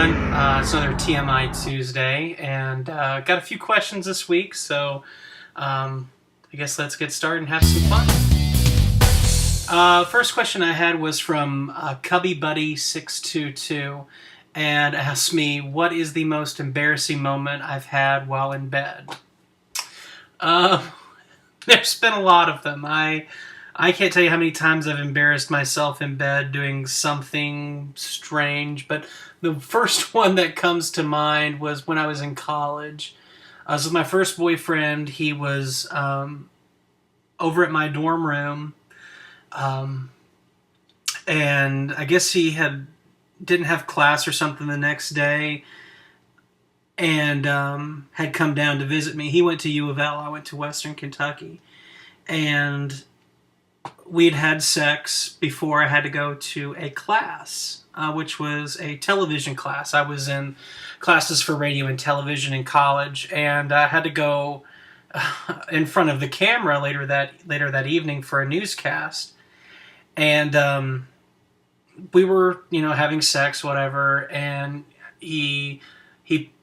everyone. It's another TMI Tuesday, and got a few questions this week, so I guess let's get started and have some fun. First question I had was from CubbyBuddy622, and asked me, what is the most embarrassing moment I've had while in bed? There's been a lot of them. I can't tell you how many times I've embarrassed myself in bed doing something strange, but the first one that comes to mind was when I was in college. I was with my first boyfriend. He was over at my dorm room, and I guess he didn't have class or something the next day, and had come down to visit me. He went to U of L. I went to Western Kentucky, and we'd had sex before I had to go to a class, which was a television class. I was in classes for radio and television in college, and I had to go in front of the camera later that evening for a newscast. And we were, having sex, whatever, and he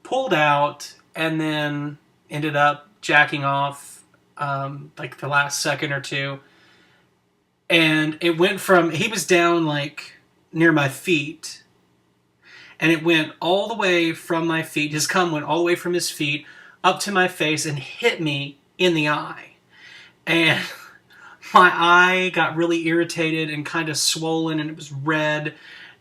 pulled out and then ended up jacking off like the last second or two. And it went from, he was down like near my feet, and it went all the way from my feet, his cum went all the way from his feet up to my face and hit me in the eye. And my eye got really irritated and kind of swollen, and it was red,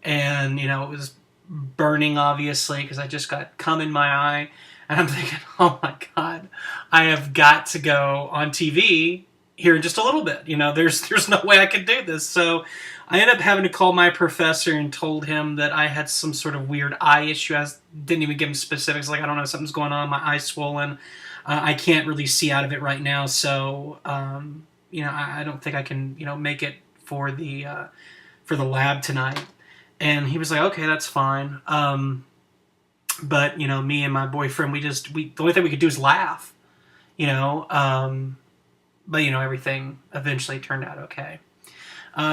and it was burning, obviously, because I just got cum in my eye. And I'm thinking, oh my God, I have got to go on TV here in just a little bit. There's no way I could do this. So I ended up having to call my professor and told him that I had some sort of weird eye issue. I didn't even give him specifics, like, I don't know, something's going on, my eye's swollen. I can't really see out of it right now, so I don't think I can make it for the lab tonight. And he was like, okay, that's fine. But me and my boyfriend, the only thing we could do is laugh, but everything eventually turned out okay.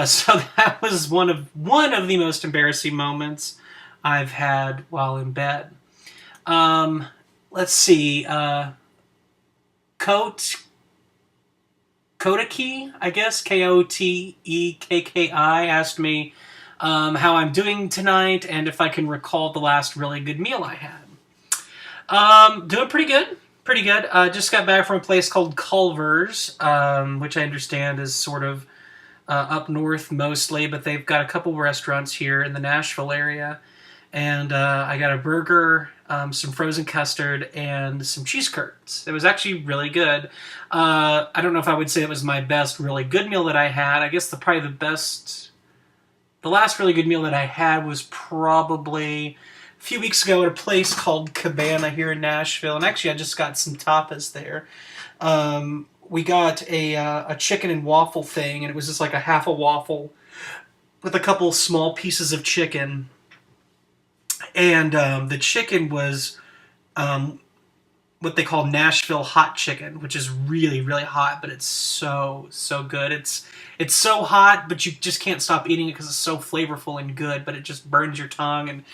So that was one of the most embarrassing moments I've had while in bed. Let's see. Koteki, I guess, Kotekki, asked me how I'm doing tonight and if I can recall the last really good meal I had. Doing pretty good. Pretty good. Just got back from a place called Culver's, which I understand is sort of up north mostly, but they've got a couple restaurants here in the Nashville area. And I got a burger, some frozen custard, and some cheese curds. It was actually really good. I don't know if I would say it was my best really good meal that I had. I guess the last really good meal that I had was probably a few weeks ago at a place called Cabana here in Nashville. And actually, I just got some tapas there. We got a chicken and waffle thing, and it was just like a half a waffle with a couple small pieces of chicken. And the chicken was what they call Nashville hot chicken, which is really, really hot, but it's so good. It's so hot, but you just can't stop eating it because it's so flavorful and good, but it just burns your tongue, and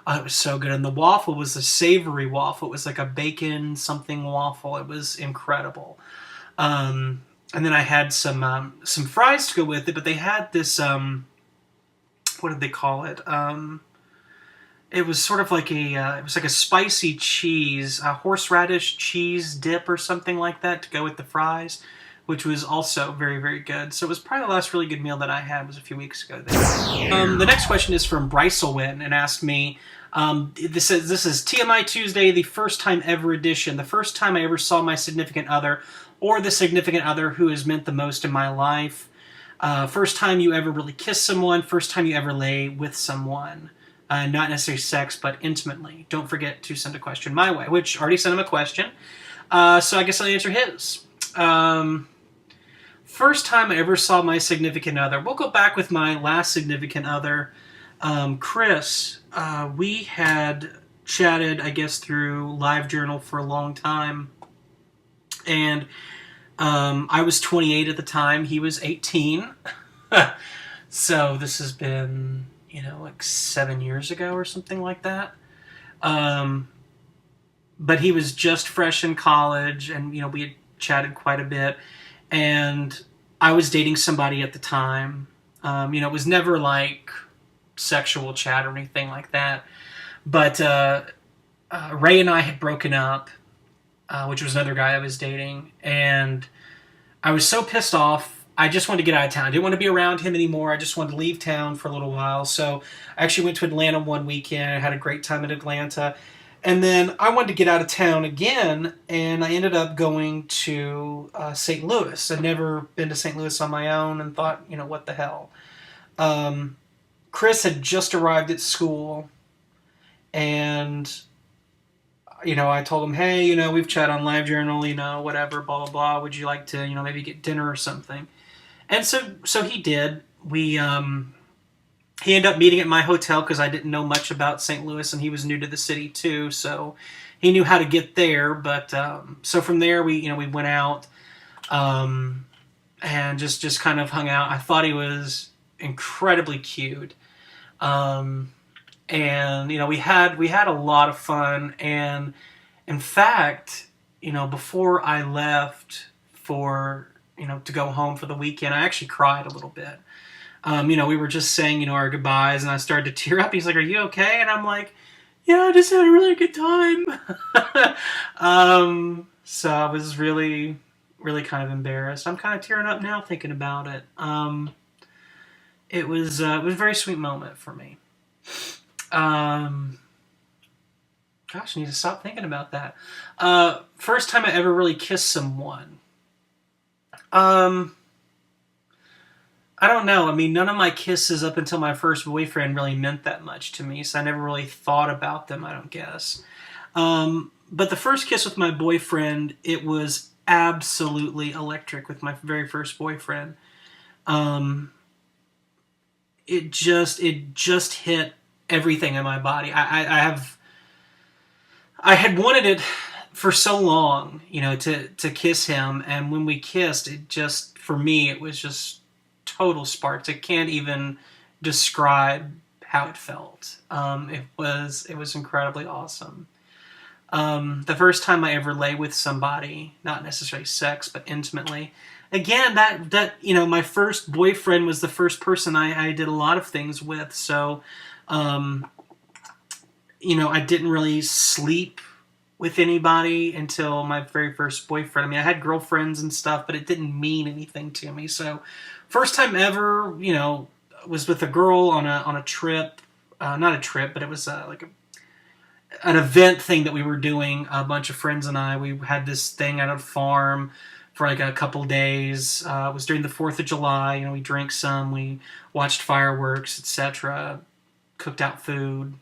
it was so good. And the waffle was a savory waffle. It was like a bacon something waffle. It was incredible. And then I had some fries to go with it, but they had this, what did they call it? It was sort of like it was like a spicy cheese, a horseradish cheese dip or something like that to go with the fries, which was also very, very good. So it was probably the last really good meal that I had was a few weeks ago there. The next question is from Brycelwin and asked me, this is TMI Tuesday, the first time ever edition, the first time I ever saw my significant other or the significant other who has meant the most in my life. First time you ever really kissed someone, first time you ever lay with someone. Not necessarily sex, but intimately. Don't forget to send a question my way, which already sent him a question. So I guess I'll answer his. First time I ever saw my significant other. We'll go back with my last significant other, Chris. We had chatted, I guess, through LiveJournal for a long time. And I was 28 at the time. He was 18. So this has been, like 7 years ago or something like that. Um, but he was just fresh in college, and we had chatted quite a bit, and I was dating somebody at the time. It was never like sexual chat or anything like that, but Ray and I had broken up, which was another guy I was dating, and I was so pissed off. I just wanted to get out of town. I didn't want to be around him anymore. I just wanted to leave town for a little while. So I actually went to Atlanta one weekend. I had a great time in Atlanta. And then I wanted to get out of town again, and I ended up going to St. Louis. I'd never been to St. Louis on my own and thought, what the hell. Chris had just arrived at school, and I told him, hey, we've chatted on LiveJournal, whatever, blah, blah, blah. Would you like to, maybe get dinner or something? And so he did. He ended up meeting at my hotel because I didn't know much about St. Louis, and he was new to the city too, so he knew how to get there. But so from there, we went out and just kind of hung out. I thought he was incredibly cute. And we had a lot of fun, and in fact, before I left for to go home for the weekend, I actually cried a little bit. We were just saying our goodbyes, and I started to tear up. He's like, "Are you okay?" And I'm like, "Yeah, I just had a really good time." So I was really, really kind of embarrassed. I'm kind of tearing up now thinking about it. It was a very sweet moment for me. Gosh, I need to stop thinking about that. First time I ever really kissed someone. I don't know. I mean, none of my kisses up until my first boyfriend really meant that much to me, so I never really thought about them, I don't guess. But the first kiss with my boyfriend, it was absolutely electric with my very first boyfriend. It just hit everything in my body. I had wanted it for so long, to kiss him, and when we kissed, it just, for me, it was just total sparks. I can't even describe how it felt. It was incredibly awesome. The first time I ever lay with somebody, not necessarily sex, but intimately. Again, that my first boyfriend was the first person I did a lot of things with. So, I didn't really sleep with anybody until my very first boyfriend. I mean, I had girlfriends and stuff, but it didn't mean anything to me. So, first time ever, was with a girl on a trip. Not a trip, but it was like an event thing that we were doing. A bunch of friends and I. We had this thing at a farm for like a couple days. It was during the 4th of July. We drank some. We watched fireworks, etc. Cooked out food.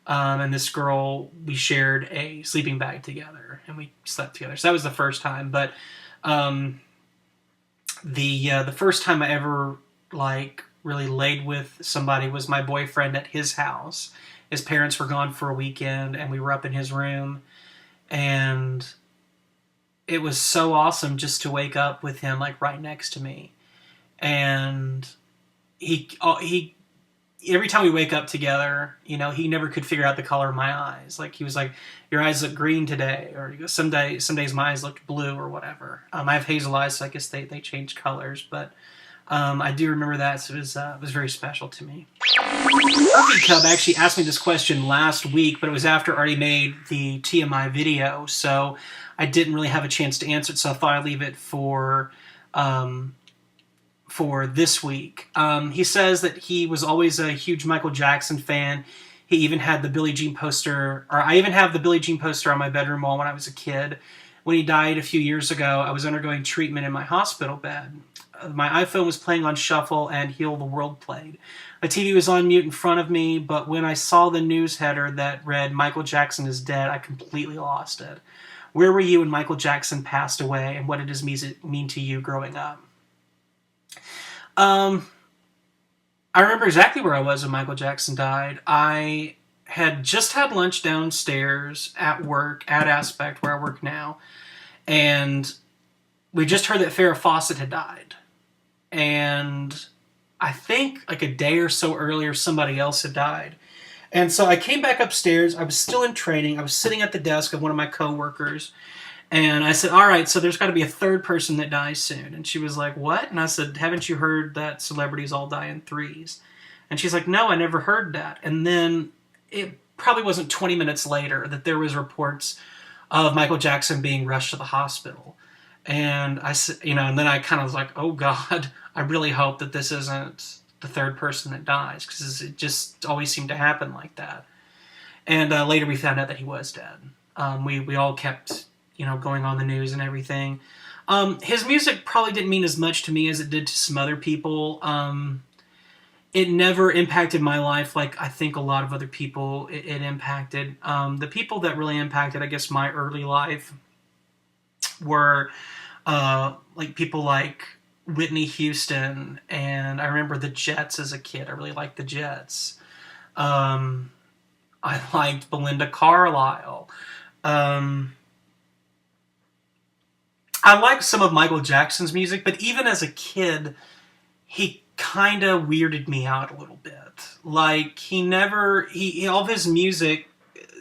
And this girl, we shared a sleeping bag together, and we slept together. So that was the first time. But the first time I ever really laid with somebody was my boyfriend at his house. His parents were gone for a weekend, and we were up in his room, and it was so awesome just to wake up with him right next to me. And he every time we wake up together, he never could figure out the color of my eyes. He was like, "Your eyes look green today," or he goes, some days my eyes looked blue or whatever. I have hazel eyes, so I guess they change colors, but I do remember that, so it was very special to me. Irvy Cub actually asked me this question last week, but it was after I already made the TMI video, so I didn't really have a chance to answer it, so I thought I'd leave it for this week. He says that he was always a huge Michael Jackson fan. He even had the Billie Jean poster, or I even have the Billie Jean poster on my bedroom wall when I was a kid. When he died a few years ago, I was undergoing treatment in my hospital bed. My iPhone was playing on shuffle, and Heal the World played. The TV was on mute in front of me, but when I saw the news header that read, "Michael Jackson is dead," I completely lost it. Where were you when Michael Jackson passed away, and what did his music mean to you growing up? I remember exactly where I was when Michael Jackson died. I had just had lunch downstairs at work, at Aspect, where I work now, and we just heard that Farrah Fawcett had died. And I think a day or so earlier, somebody else had died. And so I came back upstairs. I was still in training. I was sitting at the desk of one of my coworkers. And I said, all right, so there's got to be a third person that dies soon. And she was like, what? And I said, haven't you heard that celebrities all die in threes? And she's like, no, I never heard that. And then it probably wasn't 20 minutes later that there was reports of Michael Jackson being rushed to the hospital. And I said, and then I kind of was like, oh God, I really hope that this isn't the third person that dies, because it just always seemed to happen like that. And later we found out that he was dead. We all kept, going on the news and everything. His music probably didn't mean as much to me as it did to some other people. It never impacted my life like I think a lot of other people it impacted. The people that really impacted, I guess, my early life were like people like Whitney Houston, and I remember the Jets as a kid. I really liked the Jets. I liked Belinda Carlisle. I liked some of Michael Jackson's music, but even as a kid, he kind of weirded me out a little bit. Like, all of his music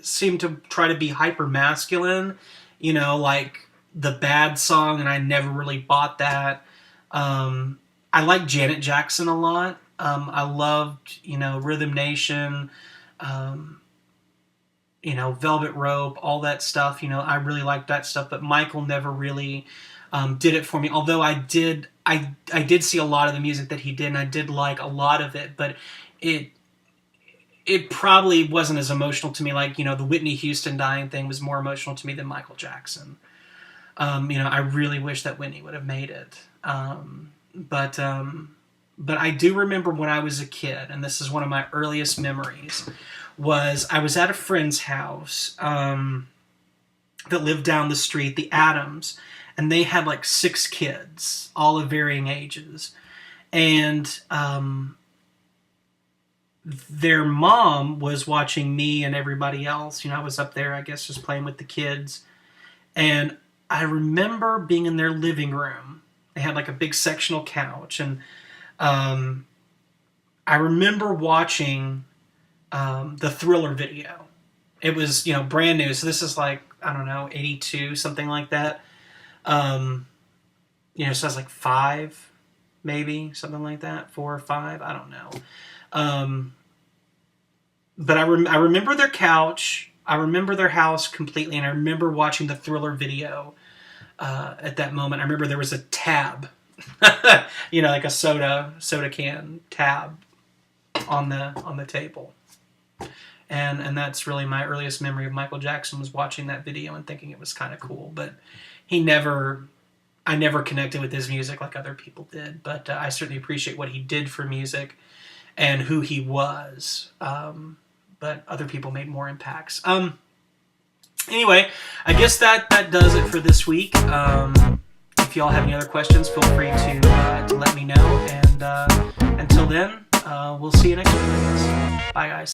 seemed to try to be hyper masculine, like the Bad song, and I never really bought that. I liked Janet Jackson a lot. I loved, Rhythm Nation, Velvet Rope, all that stuff. I really liked that stuff, but Michael never really did it for me. Although I did see a lot of the music that he did, and I did like a lot of it, but it probably wasn't as emotional to me. Like, the Whitney Houston dying thing was more emotional to me than Michael Jackson. I really wish that Whitney would have made it. But I do remember when I was a kid, and this is one of my earliest memories, was I was at a friend's house that lived down the street, the Adams, and they had like 6 kids, all of varying ages. And their mom was watching me and everybody else. I was up there, I guess, just playing with the kids. And I remember being in their living room. They had like a big sectional couch. And I remember watching the Thriller video. It was, brand new. So this is like, I don't know, 82, something like that. So I was like 5, maybe, something like that, 4 or 5, I don't know. But I remember their couch, I remember their house completely, and I remember watching the Thriller video at that moment. I remember there was a tab, like a soda can tab on the table. And that's really my earliest memory of Michael Jackson, was watching that video and thinking it was kind of cool. But I never connected with his music like other people did. But I certainly appreciate what he did for music and who he was. But other people made more impacts. Anyway, I guess that does it for this week. If y'all have any other questions, feel free to let me know. And until then, we'll see you next week, I guess. Bye, guys.